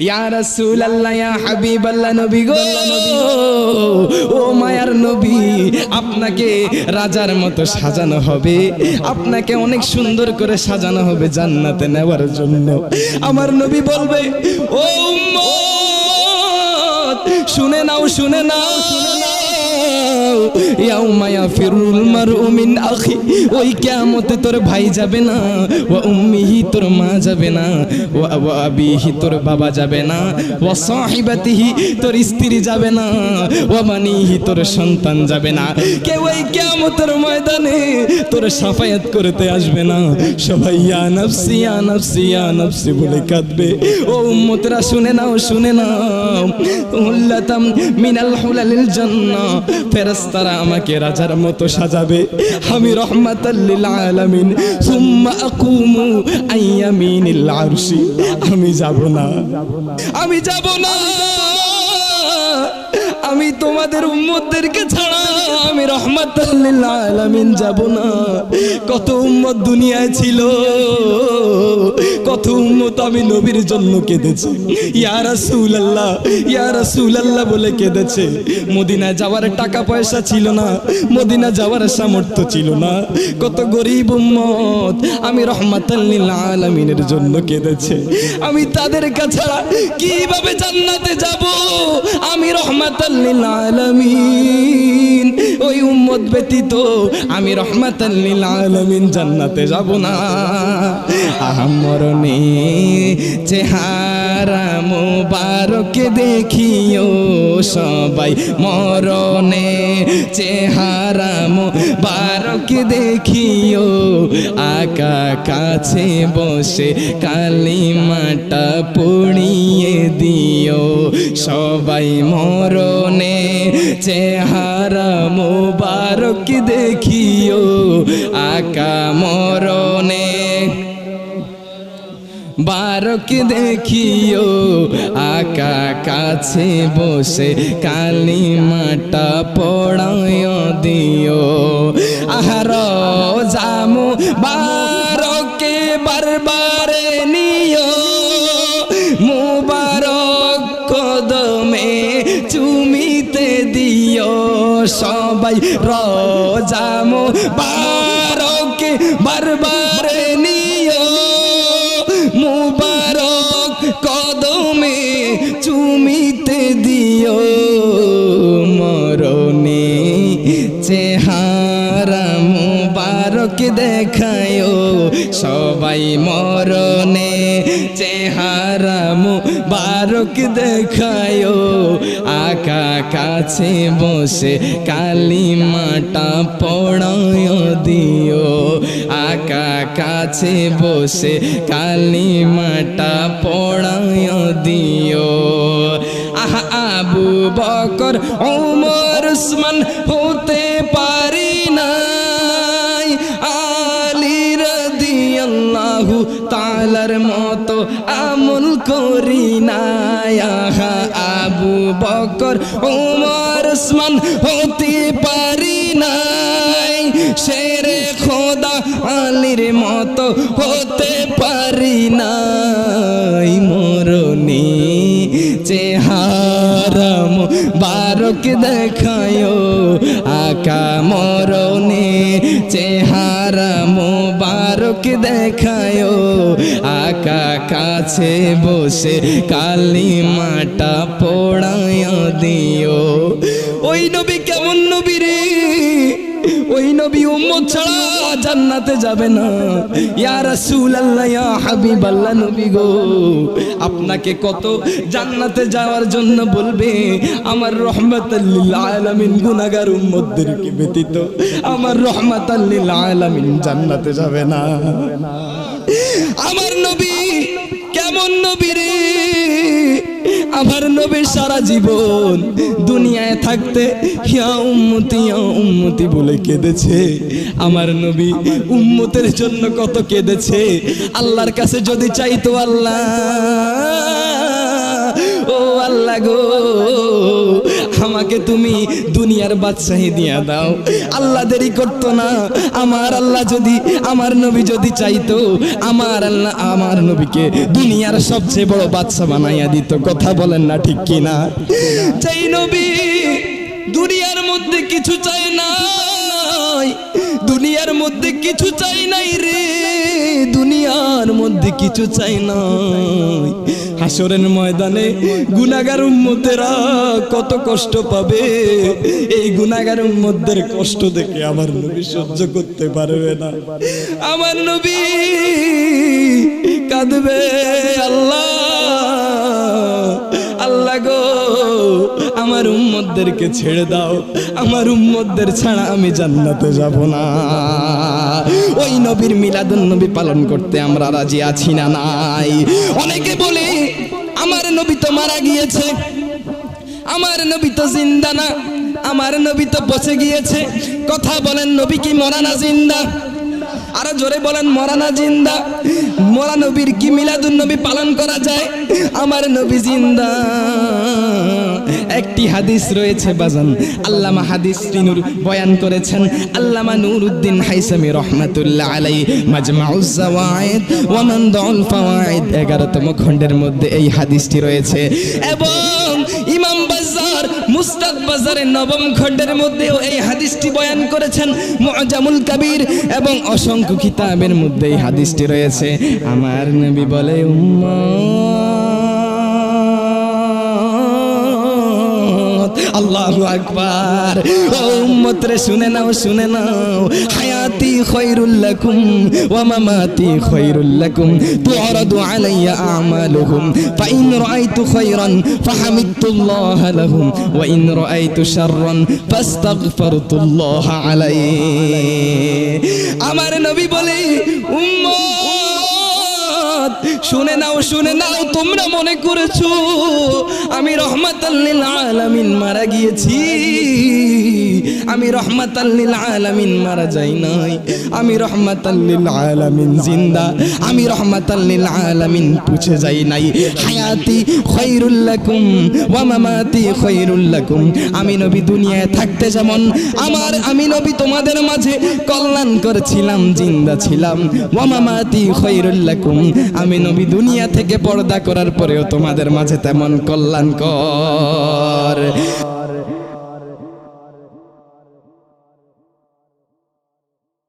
ইয়া রাসূলুল্লাহ ইয়া হাবিবাল্লাহ নবী গো, ও মায়ার নবী, আপনাকে রাজার মতো সাজানো হবে, আপনাকে অনেক সুন্দর করে সাজানো হবে জান্নাতে নেওয়ার জন্য। আমার নবী বলবে, ও উম্মত শুনে নাও, শুনে নাও, ইয়াউমা ইয়াফিরুল মারউ মিন আখি, ওই কিয়ামতে তোর ভাই যাবে না, ওয়া উম্মিহি তোর মা যাবে না, ওয়া আবিহি তোর বাবা যাবে না, ওয়া সাহিবাতিহি তোর স্ত্রী যাবে না, ওয়া বানিহি তোর সন্তান যাবে না। কেউ এই কিয়ামতের ময়দানে তোর সাফায়াত করতে আসবে না। সবাই ইয়া নাফসি ইয়া নাফসি ইয়া নাফসি বলে কাঁদবে। ও উম্মতরা শুনে নাও, শুনে নাও, হুল্লাতাম মিনাল হুলালিল জান্নাহ, ফেরেশতারা আমাকে রাজার মতো সাজাবে, আমি রহমাতাল লিল আলামিন, সুম্মা আকুমু আইয়ামিনিল আরশি, আমি যাব না, আমি যাব না, আমি তোমাদের উম্মতদেরকে ছাড়া আমি রহমাতাল লিল আলামিন যাব না। কত উম্মত দুনিয়ায় ছিল, কত উম্মত আমি নবীর জন্য কেঁদেছে, ইয়া রাসূলুল্লাহ ইয়া রাসূলুল্লাহ বলে কেঁদেছে। মদিনা যাওয়ার টাকা পয়সা ছিল না, মদিনা যাওয়ার সামর্থ্য ছিল না, কত গরিব উম্মত আমি রহমাতাল লিল আলামিনের জন্য কেঁদেছে। আমি তাদের কাছে কিভাবে জান্নাতে যাব? আমি রহমাতাল লিল আলামিন, ওই উম্মত ব্যতীত আমি রহমাতাল লিল আলামিন জান্নাতে যাব না। মরণে চেহারা মুবারক দেখিও সবাই, মরণে চেহারা মুবারক দেখিও, আকা কাছে বসে কালিমাটা পড়িয়ে দিও সবাই, মরণে চেহারা মুবারক দেখিও, আকা মরণে বারক দেখিও, আকা কাছে বসে কালিমাটা পড়ায় দিও। আহার জামু বারকে বারবারে নিও, মুবারক কদমে চুমিতে দিও সবাই, রোজামু বারকে বারবারে নিও, মুবারক কদমে চুমিতে দিও, মরণে চেহারা মুবারক দেখায়ো সবাই, মরণে চেহারা মুবারক দেখায়ো, আকা কাছে বসে কালিমাটা পড়ায় দিও, আকা কাছে বসে কালিমাটা পড়ায় দিও। আহা আবু বকর ওমর উসমান হতে পারি নাই, আলী রাদিয়াল্লাহু তাআলার মতো আমল করি নাই। আহা আবু বকর ওমর উসমান হতে পারি নাই, শেরে খোদা আলীর মতো হতে পারি নাই, মরণে চেহারা মুবারক দেখায়ো, আকা মরণে চেহারা মুবারক দেখায়ো, আকা কাছে বসে কালিমাটা পড়ায় দিও। ওই নবী কেমন নবী রে? ওই নবী উম্মত ছাড়া জান্নাতে যাবে না। ইয়া রাসূলুল্লাহ ইয়া হাবিবাল্লাহ নবী গো, আপনাকে কত জান্নাতে যাওয়ার জন্য বলবে, আমার রহমাতাল লিল আলামিন গুনাহগার উম্মতদেরকে ব্যতীত আমার রহমাতাল লিল আলামিন জান্নাতে যাবে না। আমার নবী কেমন নবী রে? আমার নবী সারা জীবন দুনিয়ায় থাকতে ইয়া উম্মতি বলে কেঁদেছে। আমার নবী উম্মতের জন্য কত কেঁদেছে। আল্লাহর কাছে যদি চাইতো, আল্লাহ ও আল্লাহ গো, আমার আমাকে তুমি দুনিয়ার বাদশাহী দিয়া দাও। আল্লাহ দেরি করতো না। আমার আল্লাহ যদি, আমার নবী যদি চাইতো, আমার আল্লাহ আমার নবীকে দুনিয়ার সবচেয়ে বড় বাদশা বানাইয়া দিত। কথা বলেন না ঠিক কিনা? যেই নবী দুনিয়ার মধ্যে কিছু চাই নাই, দুনিয়ার মধ্যে কিছু চাই নাই রে, দুনিয়ার মধ্যে কিছু চাই নাই। হাসরের ময়দানে গুনাহগার উম্মতেরা কত কষ্ট পাবে, এই গুনাহগার উম্মতদের কষ্ট দেখে আমার নবী সহ্য করতে পারবে না। আমার নবী কাঁদবে, আল্লাহ আল্লাহ গো আমার উম্মতদেরকে ছেড়ে দাও, আমার উম্মতদের ছাড়া আমি জান্নাতে যাব না। ওই নবীর মিলাদুন নবী পালন করতে আমরা রাজি আছি না নাই? অনেকে বলে আমার নবী তো মারা গিয়েছে, আমার নবী তো জিন্দা না, আমার নবী তো পচে গিয়েছে। কথা বলেন, নবী কি মরা না জিন্দা? আরো জোরে বলেন, মরা না জিন্দা? মরা নবীর কি মিলাদুন নবী পালন করা যায়? আমার নবী জিন্দা। একটি হাদিস রয়েছে বাজান, আল্লামা হাদিস নূর বয়ান করেছেন আল্লামা নুরউদ্দিন হাইসামি রহমাতুল্লাহ আলাইহি মাজমাউজ জাওয়ায়েদ ওয়া মানদাউল ফাওয়ায়েদ 11তম খণ্ডের মধ্যে এই হাদিসটি রয়েছে। এবং ইমাম বাজ্জার মুস্তাদ বাজারের 9ম খণ্ডের মধ্যেও এই হাদিসটি বয়ান করেছেন, মুআজামুল কবির এবং অসংখ্য কিতাবের মধ্যে এই হাদিসটি রয়েছে। আমার নবী বলে, আল্লাহু আকবার, ও উম্মত রে শুনে নাও, শুনে নাও। হায়াতি খায়রুল লাকুম ওয়া মামাতি খায়রুল লাকুম তু'রাদু আলাইয়া আমালুহুম ফাইন রাআইতু খায়রান ফাহামিদতুল্লাহ লাহুম ওয়া ইন রাআইতু শাররান ফাস্তাগফিরতুল্লাহ আলাইহি। আমার নবী বলে, উম্মত শুনে নাও, শুনে নাও। তোমরা মনে করেছো আমি রহমাতাল লিল আলামিন মারা গিয়েছি, আমি রহমাতাল লিল আলামিন মারা যাই নাই, আমি রহমাতাল লিল আলামিন জিন্দা, আমি রহমাতাল লিল আলামিন পুছে যাই নাই। হায়াতি খায়রুল লাকুম ওয়া মামাতি খায়রুল লাকুম, আমি নবী দুনিয়ায় থাকতে যেমন আমি নবী তোমাদের মাঝে কল্যাণ করেছিলাম, জিন্দা ছিলাম। ওয়া মামাতি খায়রুল লাকুম, আমি নবী দুনিয়া থেকে পর্দা করার পরেও তোমাদের মাঝে তেমন কল্যাণকর।